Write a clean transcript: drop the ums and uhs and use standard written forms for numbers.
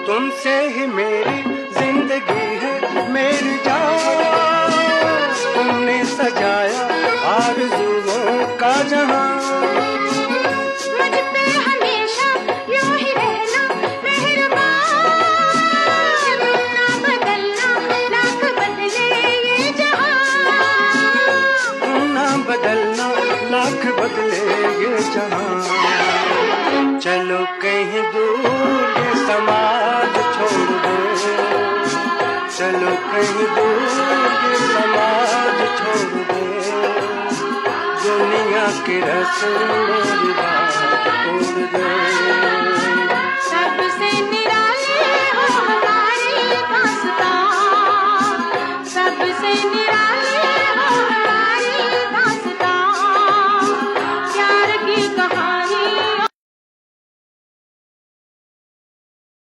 तुमसे ही मेरी जिंदगी है मेरी जान, तुमने सजाया आरज़ुओं का जहां। मुझ पे हमेशा यूं ही रहना मेहरबान, ना बदलना लाख बदले ये जहां, ना बदलना लाख बदले ये जहां। चलो कहीं दूर ये समाज छोड़ दे, चलो कहीं दूर ये समाज छोड़ दे, दुनिया के रस्म मेरी बात तोड़ दे।